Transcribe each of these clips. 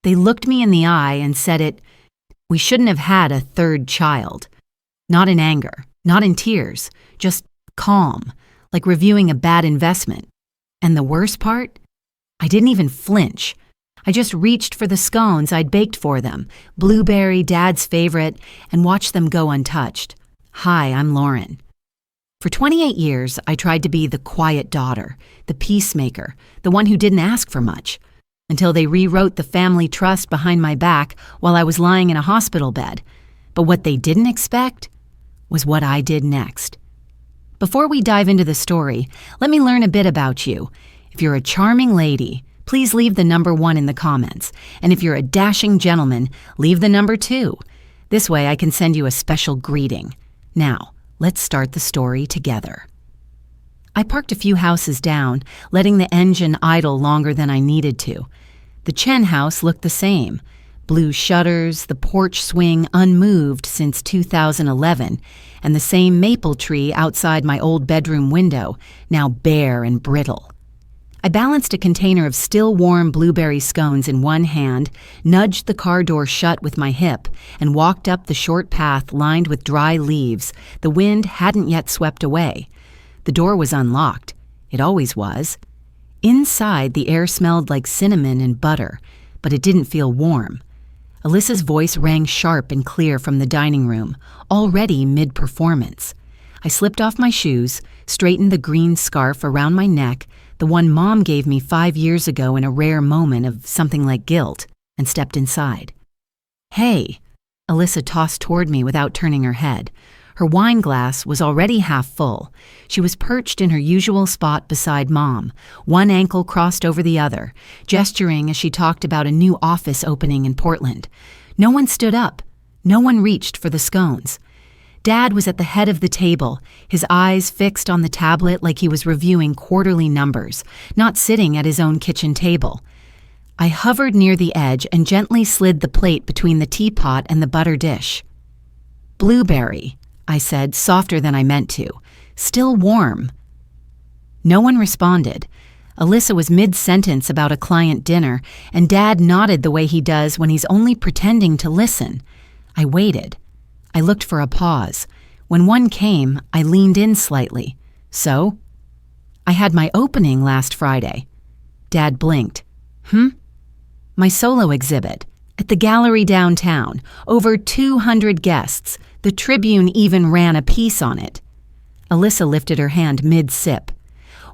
They looked me in the eye and said we shouldn't have had a third child. Not in anger, not in tears, just calm, like reviewing a bad investment. And the worst part? I didn't even flinch. I just reached for the scones I'd baked for them, blueberry, Dad's favorite, and watched them go untouched. Hi, I'm Lauren. For 28 years, I tried to be the quiet daughter, the peacemaker, the one who didn't ask for much, until they rewrote the family trust behind my back while I was lying in a hospital bed. But what they didn't expect was what I did next. Before we dive into the story, let me learn a bit about you. If you're a charming lady, please leave the number 1 in the comments. And if you're a dashing gentleman, leave the number 2. This way I can send you a special greeting. Now, let's start the story together. I parked a few houses down, letting the engine idle longer than I needed to. The Chen house looked the same. Blue shutters, the porch swing unmoved since 2011, and the same maple tree outside my old bedroom window, now bare and brittle. I balanced a container of still warm blueberry scones in one hand, nudged the car door shut with my hip, and walked up the short path lined with dry leaves the wind hadn't yet swept away. The door was unlocked. It always was. Inside, the air smelled like cinnamon and butter, but it didn't feel warm. Alyssa's voice rang sharp and clear from the dining room, already mid-performance. I slipped off my shoes, straightened the green scarf around my neck, the one Mom gave me 5 years ago in a rare moment of something like guilt, and stepped inside. "Hey," Alyssa tossed toward me without turning her head. Her wine glass was already half full. She was perched in her usual spot beside Mom, one ankle crossed over the other, gesturing as she talked about a new office opening in Portland. No one stood up. No one reached for the scones. Dad was at the head of the table, his eyes fixed on the tablet like he was reviewing quarterly numbers, not sitting at his own kitchen table. I hovered near the edge and gently slid the plate between the teapot and the butter dish. "Blueberry," I said, softer than I meant to. "Still warm." No one responded. Alyssa was mid-sentence about a client dinner, and Dad nodded the way he does when he's only pretending to listen. I waited. I looked for a pause. When one came, I leaned in slightly. "So?" "I had my opening last Friday." Dad blinked. "My solo exhibit. At the gallery downtown. Over 200 guests. The Tribune even ran a piece on it." Alyssa lifted her hand mid-sip.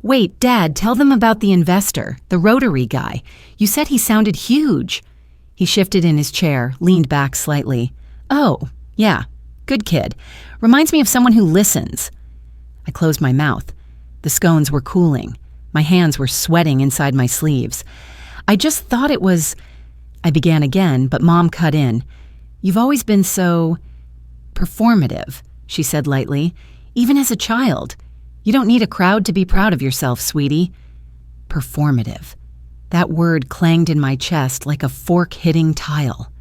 "Wait, Dad, tell them about the investor, the Rotary guy. You said he sounded huge." He shifted in his chair, leaned back slightly. "Oh, yeah, good kid. Reminds me of someone who listens." I closed my mouth. The scones were cooling. My hands were sweating inside my sleeves. "I just thought it was—" I began again, but Mom cut in. "You've always been so performative," she said lightly, "even as a child. You don't need a crowd to be proud of yourself, sweetie." Performative. That word clanged in my chest like a fork hitting tile.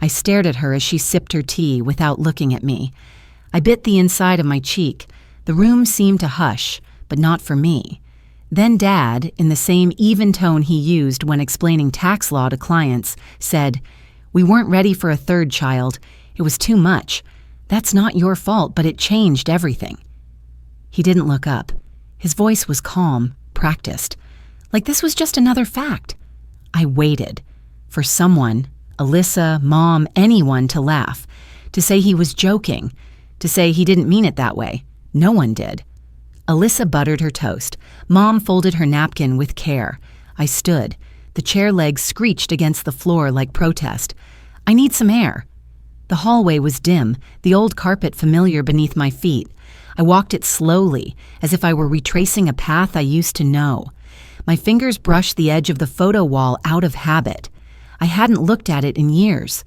I stared at her as she sipped her tea without looking at me. I bit the inside of my cheek. The room seemed to hush, but not for me. Then Dad, in the same even tone he used when explaining tax law to clients, said, "We weren't ready for a third child. It was too much. That's not your fault, but it changed everything." He didn't look up. His voice was calm, practiced, like this was just another fact. I waited for someone, Alyssa, Mom, anyone, to laugh, to say he was joking, to say he didn't mean it that way. No one did. Alyssa buttered her toast. Mom folded her napkin with care. I stood. The chair legs screeched against the floor like protest. "I need some air." The hallway was dim, the old carpet familiar beneath my feet. I walked it slowly, as if I were retracing a path I used to know. My fingers brushed the edge of the photo wall out of habit. I hadn't looked at it in years.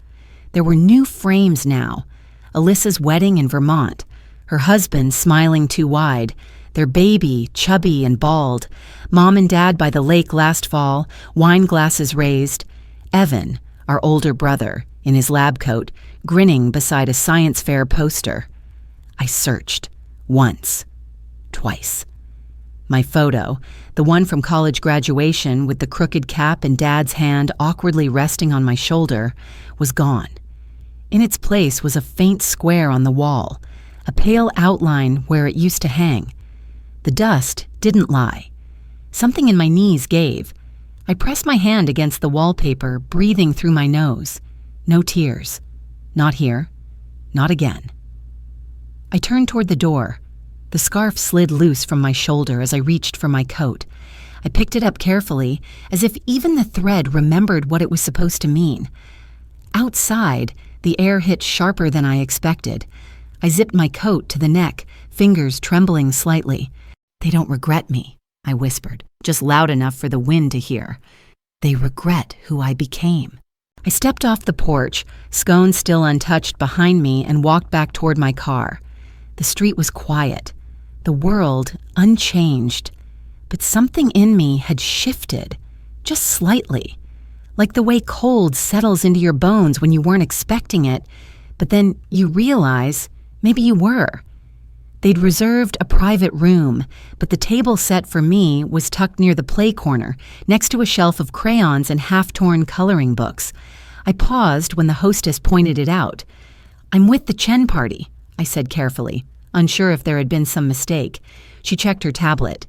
There were new frames now. Alyssa's wedding in Vermont, her husband smiling too wide, their baby, chubby and bald, Mom and Dad by the lake last fall, wine glasses raised, Evan, our older brother, in his lab coat, grinning beside a science fair poster. I searched. Once. Twice. My photo, the one from college graduation with the crooked cap and Dad's hand awkwardly resting on my shoulder, was gone. In its place was a faint square on the wall, a pale outline where it used to hang. The dust didn't lie. Something in my knees gave. I pressed my hand against the wallpaper, breathing through my nose. No tears. Not here. Not again. I turned toward the door. The scarf slid loose from my shoulder as I reached for my coat. I picked it up carefully, as if even the thread remembered what it was supposed to mean. Outside, the air hit sharper than I expected. I zipped my coat to the neck, fingers trembling slightly. "They don't regret me," I whispered, just loud enough for the wind to hear. "They regret who I became." I stepped off the porch, scone still untouched behind me, and walked back toward my car. The street was quiet. The world unchanged, but something in me had shifted, just slightly, like the way cold settles into your bones when you weren't expecting it, but then you realize maybe you were. They'd reserved a private room, but the table set for me was tucked near the play corner, next to a shelf of crayons and half-torn coloring books. I paused when the hostess pointed it out. "I'm with the Chen party," I said carefully, unsure if there had been some mistake. She checked her tablet.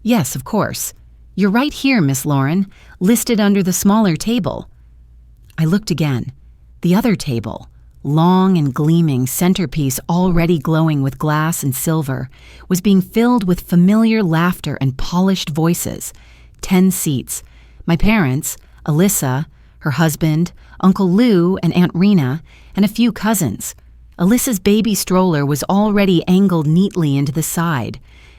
"Yes, of course. You're right here, Miss Lauren, listed under the smaller table." I looked again. The other table, long and gleaming, centerpiece already glowing with glass and silver, was being filled with familiar laughter and polished voices. 10 seats. My parents, Alyssa, her husband, Uncle Lou, and Aunt Rena, and a few cousins. Alyssa's baby stroller was already angled neatly into the side.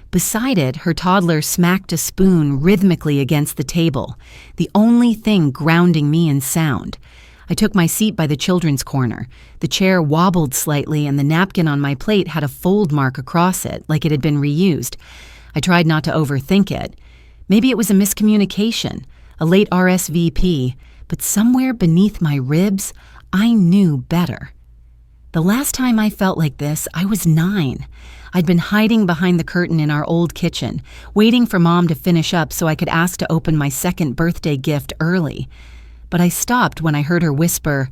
Beside it, her toddler smacked a spoon rhythmically against the table, the only thing grounding me in sound. I took my seat by the children's corner. The chair wobbled slightly, and the napkin on my plate had a fold mark across it, like it had been reused. I tried not to overthink it. Maybe it was a miscommunication, a late RSVP, but somewhere beneath my ribs, I knew better. The last time I felt like this, I was 9. I'd been hiding behind the curtain in our old kitchen, waiting for Mom to finish up so I could ask to open my second birthday gift early. But I stopped when I heard her whisper,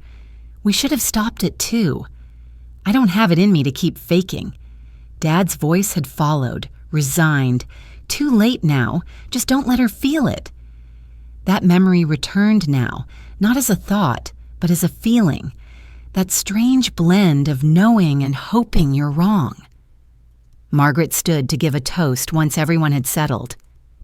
"We should have stopped at 2. I don't have it in me to keep faking." Dad's voice had followed, resigned. "Too late now. Just don't let her feel it." That memory returned now, not as a thought, but as a feeling. That strange blend of knowing and hoping you're wrong. Margaret stood to give a toast once everyone had settled.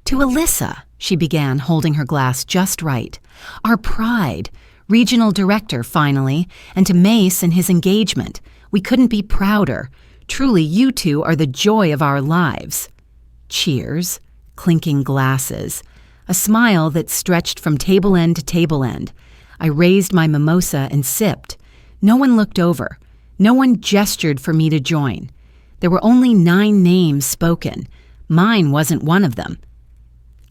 "To Alyssa," she began, holding her glass just right. "Our pride, regional director finally, and to Mace and his engagement. We couldn't be prouder. Truly, you two are the joy of our lives." Cheers, clinking glasses, a smile that stretched from table end to table end. I raised my mimosa and sipped. No one looked over. No one gestured for me to join. There were only 9 names spoken. Mine wasn't one of them.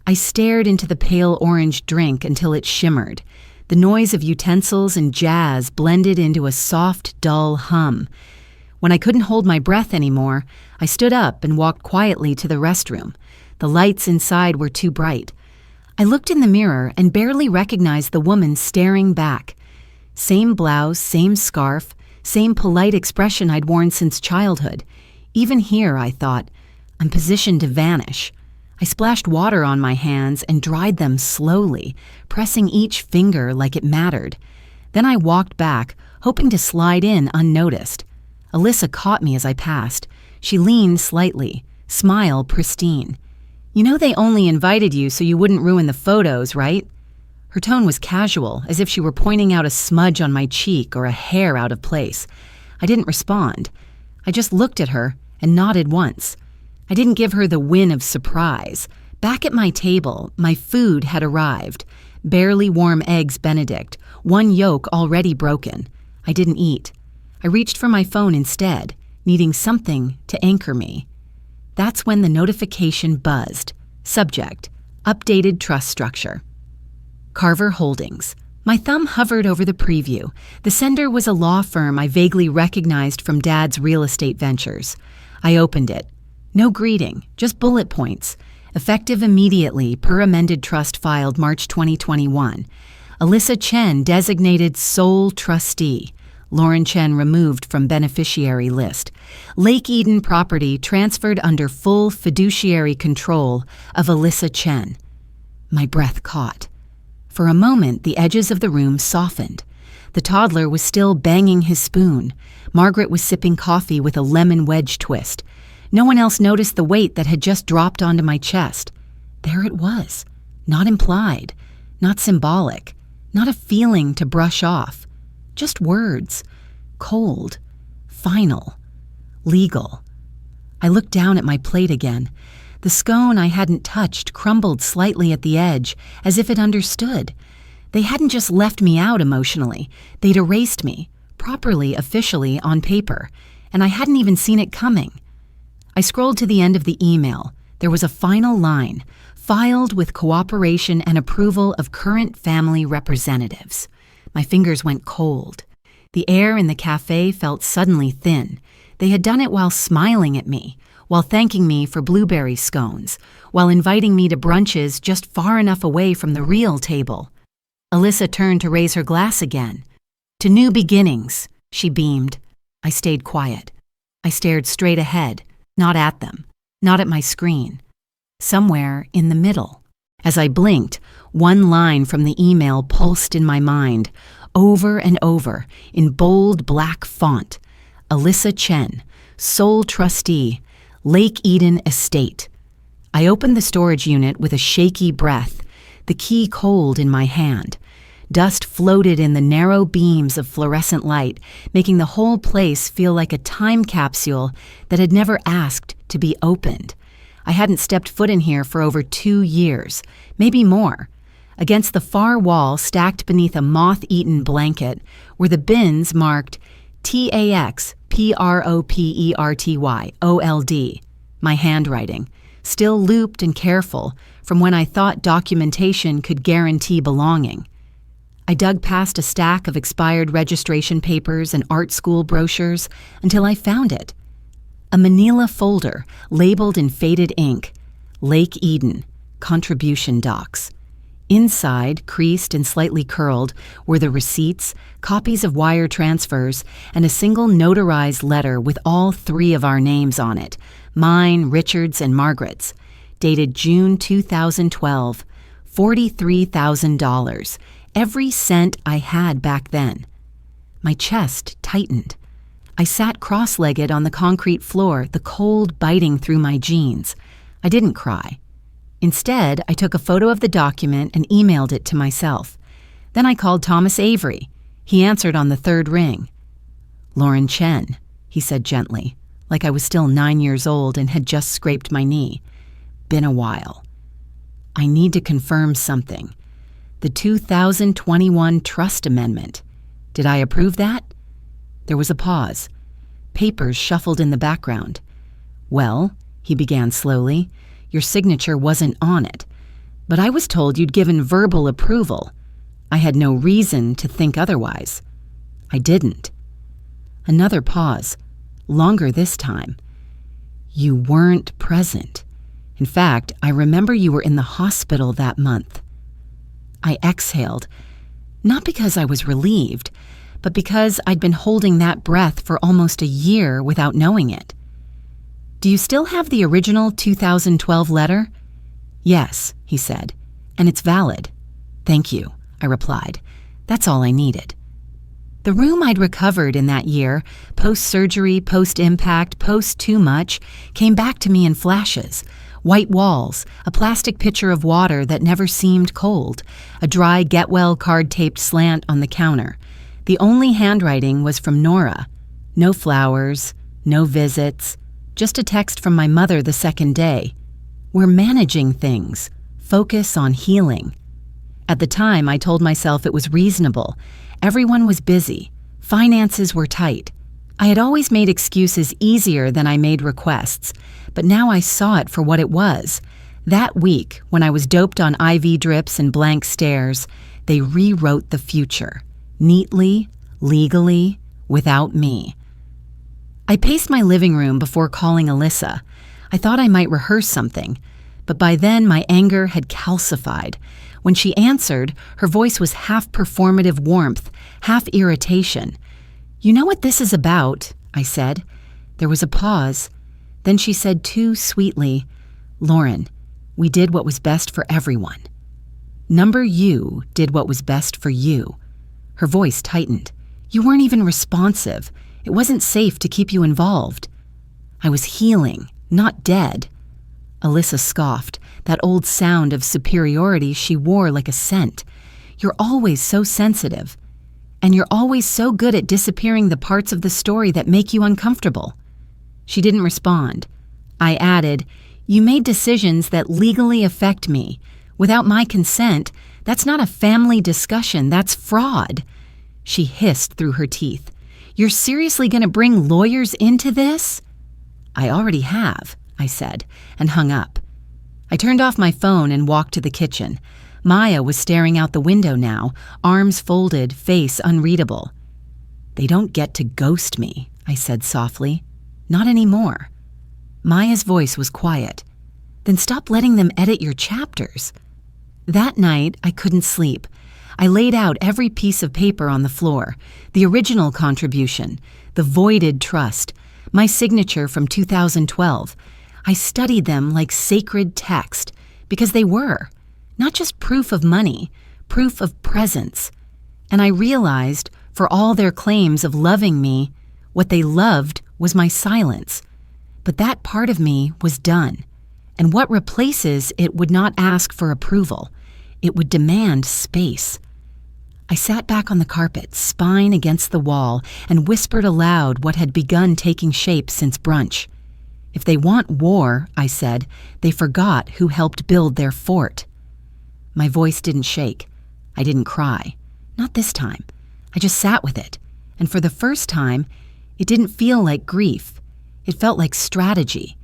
I stared into the pale orange drink until it shimmered. The noise of utensils and jazz blended into a soft, dull hum. When I couldn't hold my breath anymore, I stood up and walked quietly to the restroom. The lights inside were too bright. I looked in the mirror and barely recognized the woman staring back. Same blouse, same scarf, same polite expression I'd worn since childhood. Even here, I thought, I'm positioned to vanish. I splashed water on my hands and dried them slowly, pressing each finger like it mattered. Then I walked back, hoping to slide in unnoticed. Alyssa caught me as I passed. She leaned slightly, smile pristine. "You know they only invited you so you wouldn't ruin the photos, right?" Her tone was casual, as if she were pointing out a smudge on my cheek or a hair out of place. I didn't respond. I just looked at her and nodded once. I didn't give her the win of surprise. Back at my table, my food had arrived. Barely warm eggs Benedict, one yolk already broken. I didn't eat. I reached for my phone instead, needing something to anchor me. That's when the notification buzzed. Subject: updated trust structure. Carver Holdings. My thumb hovered over the preview. The sender was a law firm I vaguely recognized from Dad's real estate ventures. I opened it. No greeting, just bullet points. Effective immediately per amended trust filed March 2021. Alyssa Chen designated sole trustee. Lauren Chen removed from beneficiary list. Lake Eden property transferred under full fiduciary control of Alyssa Chen. My breath caught. For a moment, the edges of the room softened. The toddler was still banging his spoon. Margaret was sipping coffee with a lemon wedge twist. No one else noticed the weight that had just dropped onto my chest. There it was. Not implied. Not symbolic. Not a feeling to brush off. Just words. Cold. Final. Legal. I looked down at my plate again. The scone I hadn't touched crumbled slightly at the edge, as if it understood. They hadn't just left me out emotionally. They'd erased me, properly, officially, on paper, and I hadn't even seen it coming. I scrolled to the end of the email. There was a final line, filed with cooperation and approval of current family representatives. My fingers went cold. The air in the cafe felt suddenly thin. They had done it while smiling at me, while thanking me for blueberry scones, while inviting me to brunches just far enough away from the real table. Alyssa turned to raise her glass again. To new beginnings, she beamed. I stayed quiet. I stared straight ahead, not at them, not at my screen. Somewhere in the middle. As I blinked, one line from the email pulsed in my mind, over and over, in bold black font. Alyssa Chen, sole trustee, Lake Eden Estate. I opened the storage unit with a shaky breath, the key cold in my hand. Dust floated in the narrow beams of fluorescent light, making the whole place feel like a time capsule that had never asked to be opened. I hadn't stepped foot in here for over 2 years, maybe more. Against the far wall, stacked beneath a moth-eaten blanket, were the bins marked TAX PROPERTY OLD, my handwriting, still looped and careful from when I thought documentation could guarantee belonging. I dug past a stack of expired registration papers and art school brochures until I found it. A manila folder labeled in faded ink, Lake Eden, contribution docs. Inside, creased and slightly curled, were the receipts, copies of wire transfers, and a single notarized letter with all 3 of our names on it, mine, Richard's, and Margaret's, dated June 2012, $43,000, every cent I had back then. My chest tightened. I sat cross-legged on the concrete floor, the cold biting through my jeans. I didn't cry. Instead, I took a photo of the document and emailed it to myself. Then I called Thomas Avery. He answered on the 3rd ring. Lauren Chen, he said gently, like I was still 9 years old and had just scraped my knee. Been a while. I need to confirm something. The 2021 Trust Amendment. Did I approve that? There was a pause. Papers shuffled in the background. Well, he began slowly, your signature wasn't on it, but I was told you'd given verbal approval. I had no reason to think otherwise. I didn't. Another pause, longer this time. You weren't present. In fact, I remember you were in the hospital that month. I exhaled, not because I was relieved, but because I'd been holding that breath for almost a year without knowing it. Do you still have the original 2012 letter? Yes, he said, and it's valid. Thank you, I replied. That's all I needed. The room I'd recovered in that year, post-surgery, post-impact, post-too much, came back to me in flashes. White walls, a plastic pitcher of water that never seemed cold, a dry get-well card-taped slant on the counter. The only handwriting was from Nora. No flowers, no visits, just a text from my mother the 2nd day. We're managing things. Focus on healing. At the time, I told myself it was reasonable. Everyone was busy. Finances were tight. I had always made excuses easier than I made requests, but now I saw it for what it was. That week, when I was doped on IV drips and blank stares, they rewrote the future. Neatly, legally, without me. I paced my living room before calling Alyssa. I thought I might rehearse something. But by then, my anger had calcified. When she answered, her voice was half performative warmth, half irritation. "You know what this is about," I said. There was a pause. Then she said too sweetly, "Lauren, we did what was best for everyone. Number you did what was best for you." Her voice tightened. "You weren't even responsive. It wasn't safe to keep you involved." I was healing, not dead. Alyssa scoffed, that old sound of superiority she wore like a scent. "You're always so sensitive. And you're always so good at disappearing the parts of the story that make you uncomfortable." She didn't respond. I added, "You made decisions that legally affect me. Without my consent, that's not a family discussion, that's fraud." She hissed through her teeth. "You're seriously going to bring lawyers into this?" "I already have," I said, and hung up. I turned off my phone and walked to the kitchen. Maya was staring out the window now, arms folded, face unreadable. "They don't get to ghost me," I said softly. "Not anymore." Maya's voice was quiet. "Then stop letting them edit your chapters." That night, I couldn't sleep. I laid out every piece of paper on the floor, the original contribution, the voided trust, my signature from 2012. I studied them like sacred text, because they were, not just proof of money, proof of presence. And I realized, for all their claims of loving me, what they loved was my silence. But that part of me was done, and what replaces it would not ask for approval. It would demand space. I sat back on the carpet, spine against the wall, and whispered aloud what had begun taking shape since brunch. "If they want war," I said, "they forgot who helped build their fort." My voice didn't shake. I didn't cry. Not this time. I just sat with it, and for the first time, it didn't feel like grief. It felt like strategy.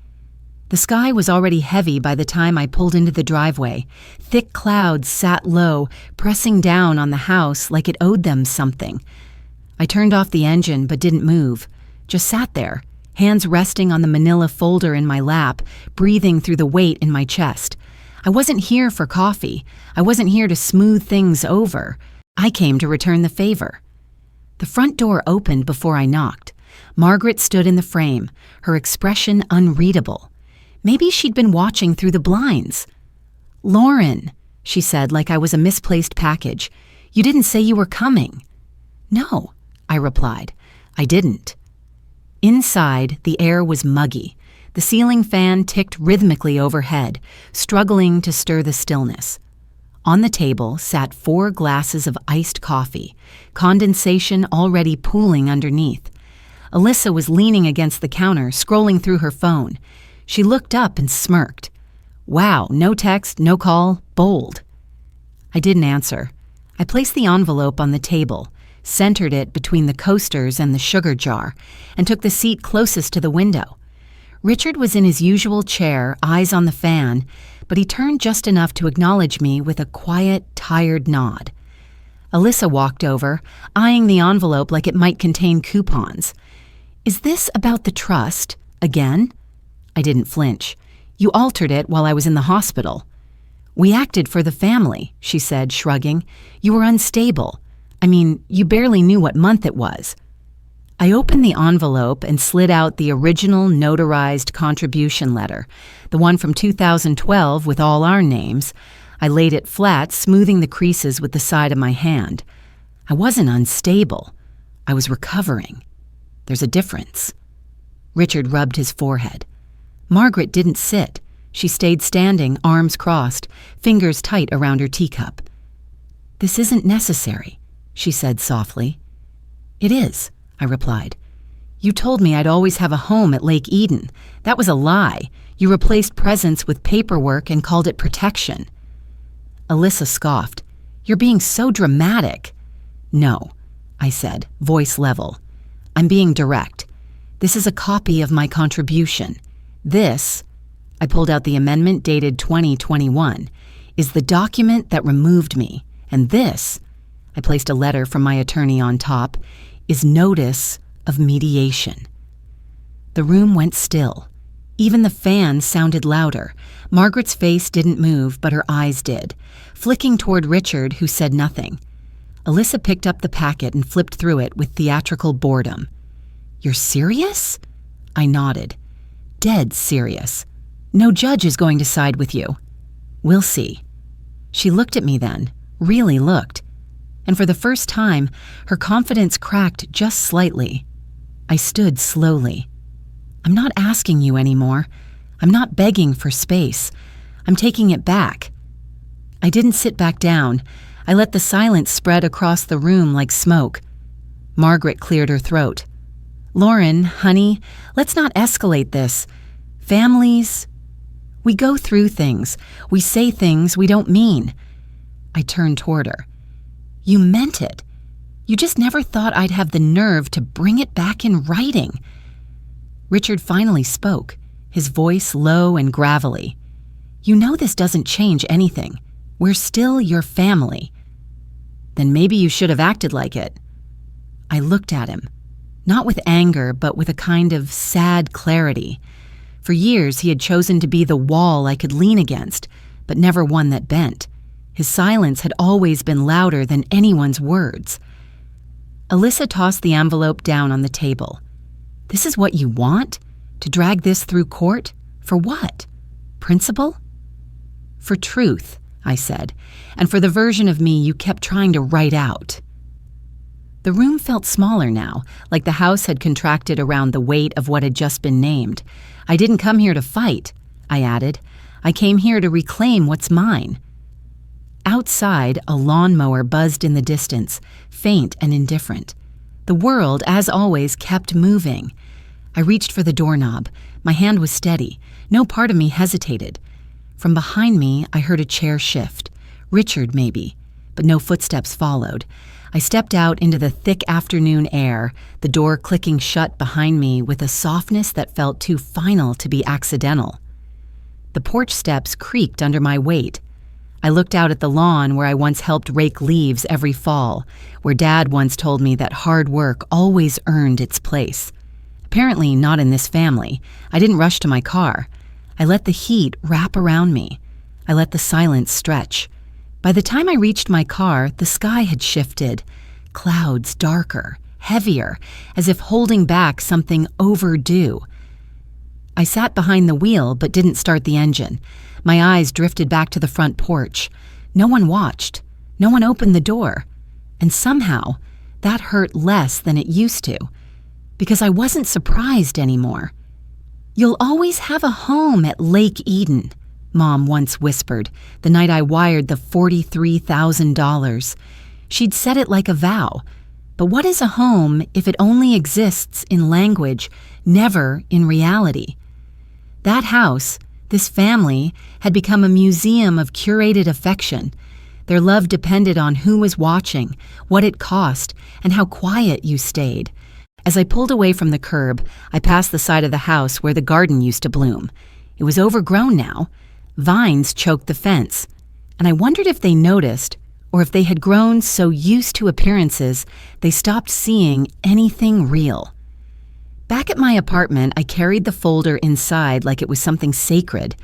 The sky was already heavy by the time I pulled into the driveway. Thick clouds sat low, pressing down on the house like it owed them something. I turned off the engine but didn't move, just sat there, hands resting on the manila folder in my lap, breathing through the weight in my chest. I wasn't here for coffee. I wasn't here to smooth things over. I came to return the favor. The front door opened before I knocked. Margaret stood in the frame, her expression unreadable. Maybe she'd been watching through the blinds. "Lauren," she said like I was a misplaced package, "you didn't say you were coming." "No," I replied. "I didn't." Inside, the air was muggy. The ceiling fan ticked rhythmically overhead, struggling to stir the stillness. On the table sat 4 glasses of iced coffee, condensation already pooling underneath. Alyssa was leaning against the counter, scrolling through her phone. She looked up and smirked. "Wow, no text, no call, bold." I didn't answer. I placed the envelope on the table, centered it between the coasters and the sugar jar, and took the seat closest to the window. Richard was in his usual chair, eyes on the fan, but he turned just enough to acknowledge me with a quiet, tired nod. Alyssa walked over, eyeing the envelope like it might contain coupons. "Is this about the trust? Again?" I didn't flinch. "You altered it while I was in the hospital." "We acted for the family," she said, shrugging. "You were unstable. I mean, you barely knew what month it was." I opened the envelope and slid out the original notarized contribution letter, the one from 2012 with all our names. I laid it flat, smoothing the creases with the side of my hand. I wasn't unstable. I was recovering. There's a difference. Richard rubbed his forehead. Margaret didn't sit. She stayed standing, arms crossed, fingers tight around her teacup. "This isn't necessary," she said softly. "It is," I replied. "You told me I'd always have a home at Lake Eden. That was a lie. You replaced presence with paperwork and called it protection." Alyssa scoffed. "You're being so dramatic." "No," I said, voice level. "I'm being direct. This is a copy of my contribution. This," I pulled out the amendment dated 2021, "is the document that removed me. And this," I placed a letter from my attorney on top, "is notice of mediation." The room went still. Even the fan sounded louder. Margaret's face didn't move, but her eyes did, flicking toward Richard, who said nothing. Alyssa picked up the packet and flipped through it with theatrical boredom. "You're serious?" I nodded. "Dead serious. No judge is going to side with you. We'll see." She looked at me then, really looked. And for the first time, her confidence cracked just slightly. I stood slowly. "I'm not asking you anymore. I'm not begging for space. I'm taking it back." I didn't sit back down. I let the silence spread across the room like smoke. Margaret cleared her throat. "Lauren, honey, let's not escalate this. Families, we go through things. We say things we don't mean." I turned toward her. "You meant it. You just never thought I'd have the nerve to bring it back in writing." Richard finally spoke, his voice low and gravelly. "You know this doesn't change anything. We're still your family." "Then maybe you should have acted like it." I looked at him, not with anger, but with a kind of sad clarity. For years he had chosen to be the wall I could lean against, but never one that bent. His silence had always been louder than anyone's words. Alyssa tossed the envelope down on the table. "This is what you want? To drag this through court? For what? Principle?" "For truth," I said, "and for the version of me you kept trying to write out." The room felt smaller now, like the house had contracted around the weight of what had just been named. "I didn't come here to fight," I added. "I came here to reclaim what's mine." Outside, a lawnmower buzzed in the distance, faint and indifferent. The world, as always, kept moving. I reached for the doorknob. My hand was steady. No part of me hesitated. From behind me, I heard a chair shift. Richard, maybe, but no footsteps followed. I stepped out into the thick afternoon air, the door clicking shut behind me with a softness that felt too final to be accidental. The porch steps creaked under my weight. I looked out at the lawn where I once helped rake leaves every fall, where Dad once told me that hard work always earned its place. Apparently not in this family. I didn't rush to my car. I let the heat wrap around me. I let the silence stretch. By the time I reached my car, the sky had shifted. Clouds darker, heavier, as if holding back something overdue. I sat behind the wheel but didn't start the engine. My eyes drifted back to the front porch. No one watched. No one opened the door. And somehow, that hurt less than it used to, because I wasn't surprised anymore. "You'll always have a home at Lake Eden," Mom once whispered the night I wired the $43,000. She'd said it like a vow. But what is a home if it only exists in language, never in reality? That house, this family, had become a museum of curated affection. Their love depended on who was watching, what it cost, and how quiet you stayed. As I pulled away from the curb, I passed the side of the house where the garden used to bloom. It was overgrown now. Vines choked the fence, and I wondered if they noticed, or if they had grown so used to appearances they stopped seeing anything real. Back at my apartment, I carried the folder inside like it was something sacred.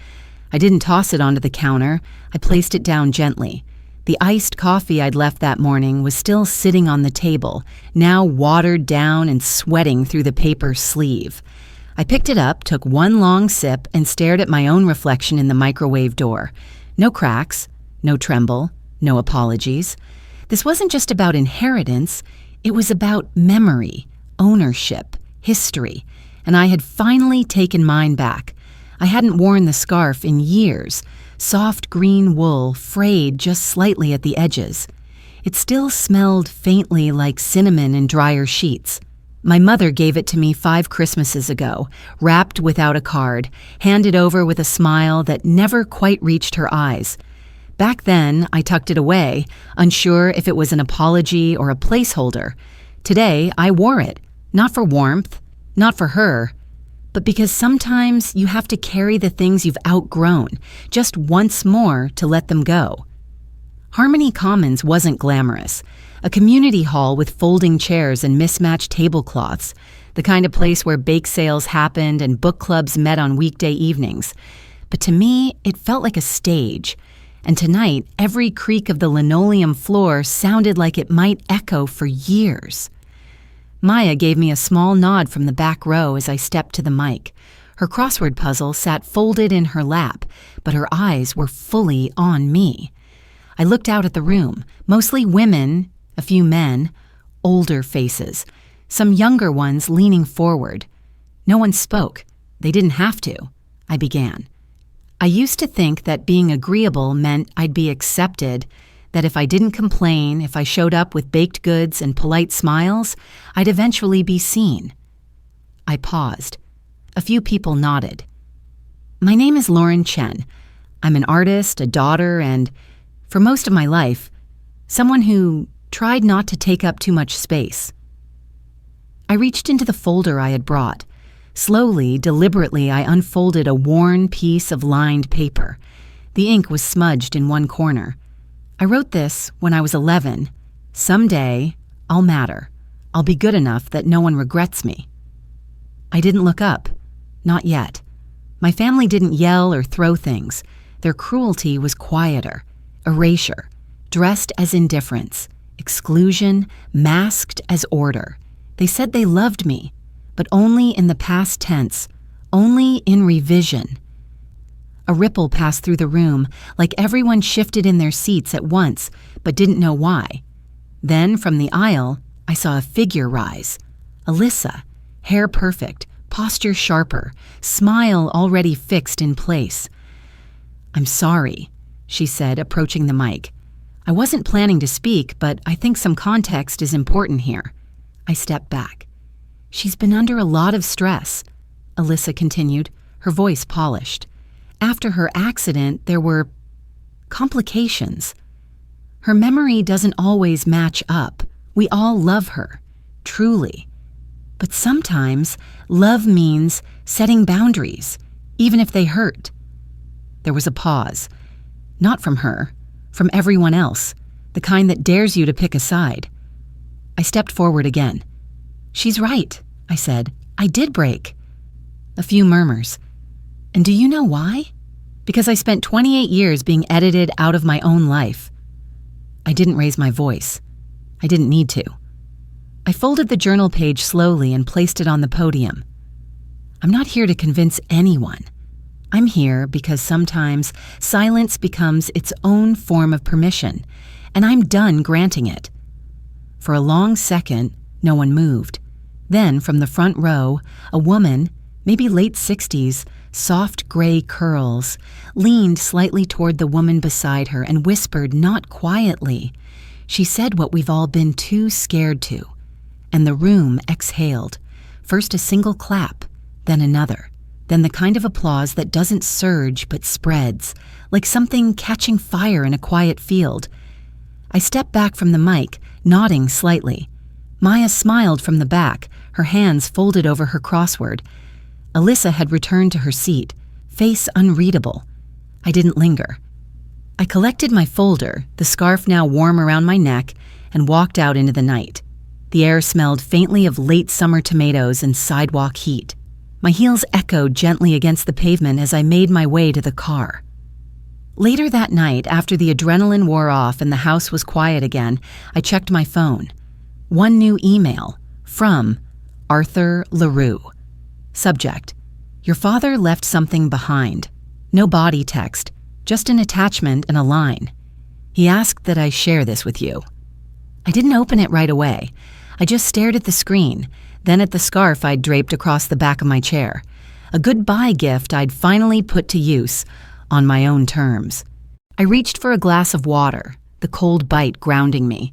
I didn't toss it onto the counter. I placed it down gently. The iced coffee I'd left that morning was still sitting on the table, now watered down and sweating through the paper sleeve. I picked it up, took one long sip, and stared at my own reflection in the microwave door. No cracks, no tremble, no apologies. This wasn't just about inheritance. It was about memory, ownership, history, and I had finally taken mine back. I hadn't worn the scarf in years, soft green wool frayed just slightly at the edges. It still smelled faintly like cinnamon and dryer sheets. My mother gave it to me 5 Christmases ago, wrapped without a card, handed over with a smile that never quite reached her eyes. Back then, I tucked it away, unsure if it was an apology or a placeholder. Today, I wore it, not for warmth, not for her, but because sometimes you have to carry the things you've outgrown just once more to let them go. Harmony Commons wasn't glamorous. A community hall with folding chairs and mismatched tablecloths. the kind of place where bake sales happened and book clubs met on weekday evenings. But to me, it felt like a stage. And tonight, every creak of the linoleum floor sounded like it might echo for years. Maya gave me a small nod from the back row as I stepped to the mic. Her crossword puzzle sat folded in her lap, but her eyes were fully on me. I looked out at the room, mostly women, a few men, older faces, some younger ones leaning forward. No one spoke. They didn't have to. I began. I used to think that being agreeable meant I'd be accepted, that if I didn't complain, if I showed up with baked goods and polite smiles, I'd eventually be seen. I paused. A few people nodded. My name is Lauren Chen. I'm an artist, a daughter, and, for most of my life, someone who tried not to take up too much space. I reached into the folder I had brought. Slowly, deliberately, I unfolded a worn piece of lined paper. The ink was smudged in one corner. I wrote this when I was 11. Someday, I'll matter. I'll be good enough that no one regrets me. I didn't look up. Not yet. My family didn't yell or throw things. Their cruelty was quieter. Erasure. Dressed as indifference. Exclusion. Masked as order. They said they loved me, but only in the past tense, only in revision. A ripple passed through the room, like everyone shifted in their seats at once, but didn't know why. Then, from the aisle, I saw a figure rise. Alyssa, hair perfect, posture sharper, smile already fixed in place. I'm sorry, she said, approaching the mic. I wasn't planning to speak, but I think some context is important here. I stepped back. She's been under a lot of stress, Alyssa continued, her voice polished. After her accident, there were complications. Her memory doesn't always match up. We all love her, truly. But sometimes love means setting boundaries, even if they hurt. There was a pause. Not from her, from everyone else, the kind that dares you to pick a side. I stepped forward again. She's right, I said. I did break. A few murmurs. And do you know why? Because I spent 28 years being edited out of my own life. I didn't raise my voice. I didn't need to. I folded the journal page slowly and placed it on the podium. I'm not here to convince anyone. I'm here because sometimes silence becomes its own form of permission, and I'm done granting it. For a long second, no one moved. Then, from the front row, a woman, maybe late 60s, soft gray curls, leaned slightly toward the woman beside her and whispered not quietly. She said what we've all been too scared to. And the room exhaled. First a single clap, then another. Then the kind of applause that doesn't surge but spreads, like something catching fire in a quiet field. I stepped back from the mic, nodding slightly. Maya smiled from the back, her hands folded over her crossword. Alyssa had returned to her seat, face unreadable. I didn't linger. I collected my folder, the scarf now warm around my neck, and walked out into the night. The air smelled faintly of late summer tomatoes and sidewalk heat. My heels echoed gently against the pavement as I made my way to the car. Later that night, after the adrenaline wore off and the house was quiet again, I checked my phone. One new email from Arthur LaRue. Subject: Your father left something behind. No body text, just an attachment and a line. He asked that I share this with you. I didn't open it right away. I just stared at the screen, then at the scarf I'd draped across the back of my chair. A goodbye gift I'd finally put to use, on my own terms. I reached for a glass of water, the cold bite grounding me.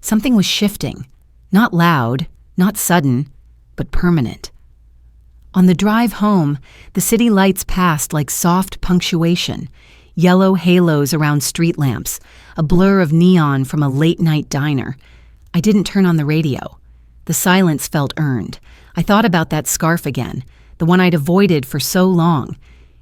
Something was shifting. Not loud, not sudden, but permanent. On the drive home, the city lights passed like soft punctuation, yellow halos around street lamps, a blur of neon from a late-night diner. I didn't turn on the radio. The silence felt earned. I thought about that scarf again, the one I'd avoided for so long.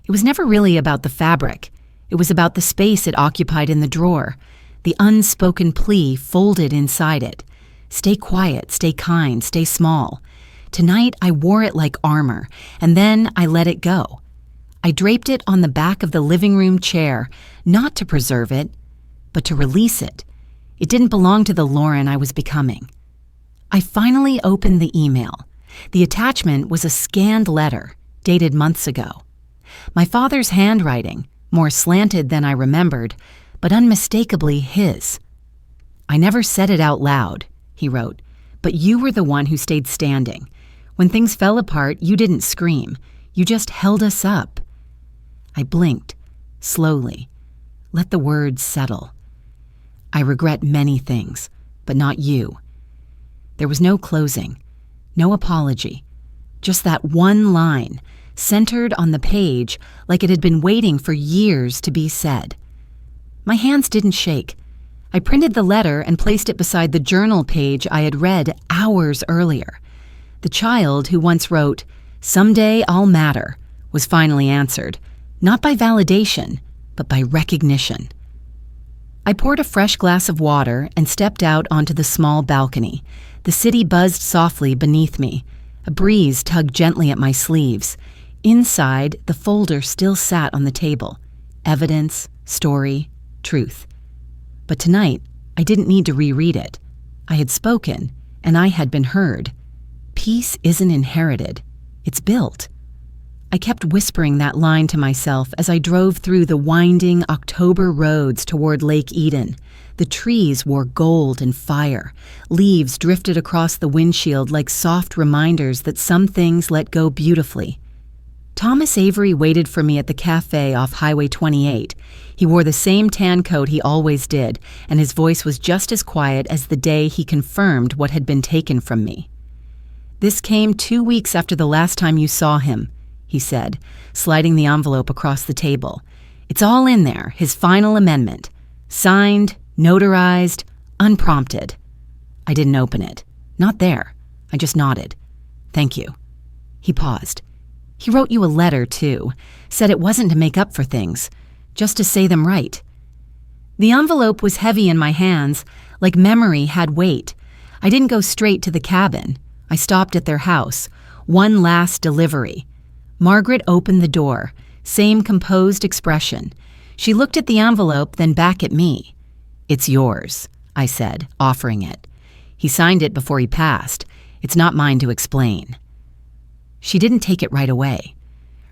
It was never really about the fabric. It was about the space it occupied in the drawer, the unspoken plea folded inside it. Stay quiet, stay kind, stay small. Tonight, I wore it like armor, and then I let it go. I draped it on the back of the living room chair, not to preserve it, but to release it. It didn't belong to the Lauren I was becoming. I finally opened the email. The attachment was a scanned letter, dated months ago. My father's handwriting, more slanted than I remembered, but unmistakably his. "I never said it out loud," he wrote, "but you were the one who stayed standing. When things fell apart, you didn't scream. You just held us up." I blinked, slowly, let the words settle. "I regret many things, but not you." There was no closing, no apology, just that one line, centered on the page like it had been waiting for years to be said. My hands didn't shake. I printed the letter and placed it beside the journal page I had read hours earlier. The child who once wrote, "Someday I'll matter," was finally answered, not by validation, but by recognition. I poured a fresh glass of water and stepped out onto the small balcony. The city buzzed softly beneath me. A breeze tugged gently at my sleeves. Inside, the folder still sat on the table. Evidence, story, truth. But tonight, I didn't need to reread it. I had spoken, and I had been heard. Peace isn't inherited. It's built. I kept whispering that line to myself as I drove through the winding October roads toward Lake Eden. The trees wore gold and fire. Leaves drifted across the windshield like soft reminders that some things let go beautifully. Thomas Avery waited for me at the cafe off Highway 28. He wore the same tan coat he always did, and his voice was just as quiet as the day he confirmed what had been taken from me. "This came 2 weeks after the last time you saw him," he said, sliding the envelope across the table. "It's all in there, his final amendment. Signed, notarized, unprompted." I didn't open it. Not there. I just nodded. "Thank you." He paused. "He wrote you a letter, too. Said it wasn't to make up for things, just to say them right." The envelope was heavy in my hands, like memory had weight. I didn't go straight to the cabin. I stopped at their house. One last delivery. Margaret opened the door, same composed expression. She looked at the envelope, then back at me. "It's yours," I said, offering it. "He signed it before he passed. It's not mine to explain." She didn't take it right away.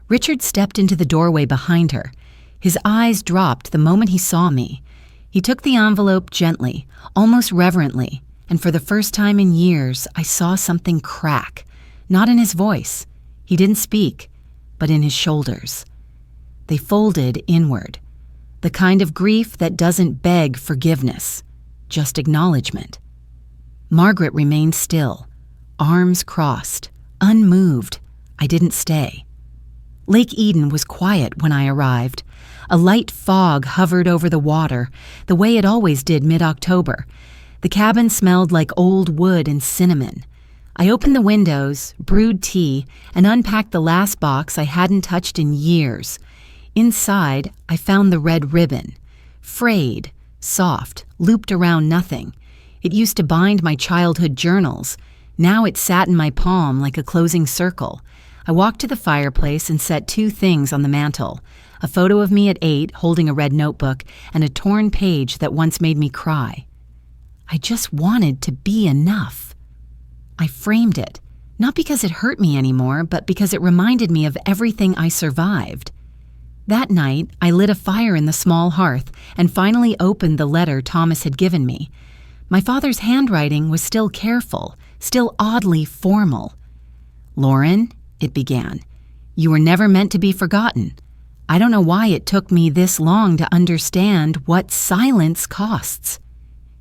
Richard stepped into the doorway behind her. His eyes dropped the moment he saw me. He took the envelope gently, almost reverently, and for the first time in years, I saw something crack. Not in his voice. He didn't speak, but in his shoulders. They folded inward. The kind of grief that doesn't beg forgiveness, just acknowledgement. Margaret remained still, arms crossed, unmoved. I didn't stay. Lake Eden was quiet when I arrived. A light fog hovered over the water, the way it always did mid-October. The cabin smelled like old wood and cinnamon. I opened the windows, brewed tea, and unpacked the last box I hadn't touched in years. Inside, I found the red ribbon. Frayed, soft, looped around nothing. It used to bind my childhood journals. Now it sat in my palm like a closing circle. I walked to the fireplace and set 2 things on the mantel: a photo of me at 8 holding a red notebook and a torn page that once made me cry. I just wanted to be enough. I framed it, not because it hurt me anymore, but because it reminded me of everything I survived. That night, I lit a fire in the small hearth and finally opened the letter Thomas had given me. My father's handwriting was still careful, still oddly formal. "Lauren," it began, "you were never meant to be forgotten. I don't know why it took me this long to understand what silence costs."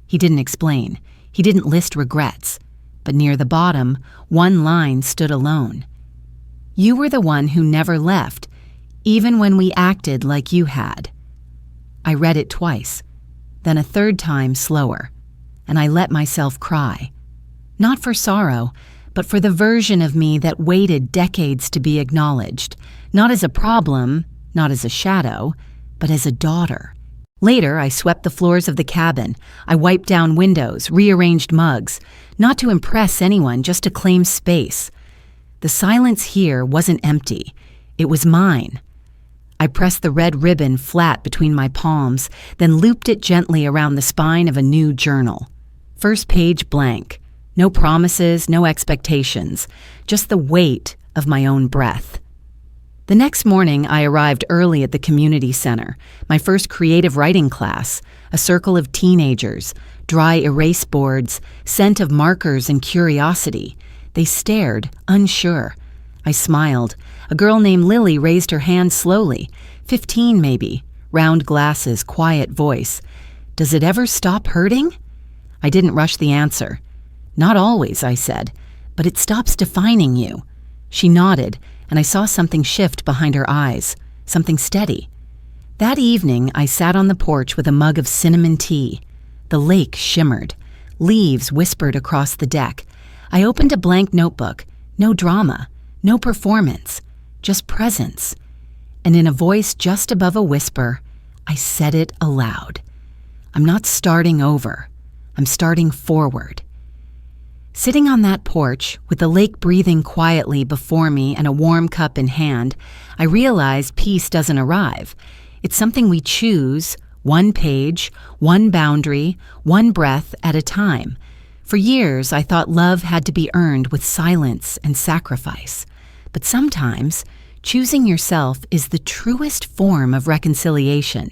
He didn't explain. He didn't list regrets. But near the bottom, one line stood alone. "You were the one who never left, even when we acted like you had." I read it twice, then a third time slower, and I let myself cry. Not for sorrow, but for the version of me that waited decades to be acknowledged, not as a problem, not as a shadow, but as a daughter. Later, I swept the floors of the cabin. I wiped down windows, rearranged mugs, not to impress anyone, just to claim space. The silence here wasn't empty. It was mine. I pressed the red ribbon flat between my palms, then looped it gently around the spine of a new journal. First page blank. No promises, no expectations, just the weight of my own breath. The next morning, I arrived early at the community center, my first creative writing class, a circle of teenagers, dry erase boards, scent of markers and curiosity. They stared, unsure. I smiled. A girl named Lily raised her hand slowly, 15 maybe, round glasses, quiet voice. "Does it ever stop hurting?" I didn't rush the answer. "Not always," I said, "but it stops defining you." She nodded, and I saw something shift behind her eyes, something steady. That evening, I sat on the porch with a mug of cinnamon tea. The lake shimmered. Leaves whispered across the deck. I opened a blank notebook. No drama, no performance, just presence. And in a voice just above a whisper, I said it aloud. I'm not starting over. I'm starting forward. Sitting on that porch, with the lake breathing quietly before me and a warm cup in hand, I realized peace doesn't arrive. It's something we choose, one page, one boundary, one breath at a time. For years, I thought love had to be earned with silence and sacrifice. But sometimes, choosing yourself is the truest form of reconciliation.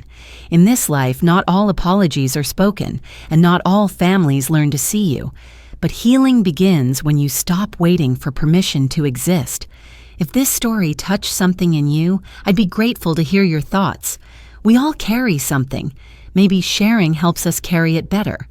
In this life, not all apologies are spoken, and not all families learn to see you. But healing begins when you stop waiting for permission to exist. If this story touched something in you, I'd be grateful to hear your thoughts. We all carry something. Maybe sharing helps us carry it better.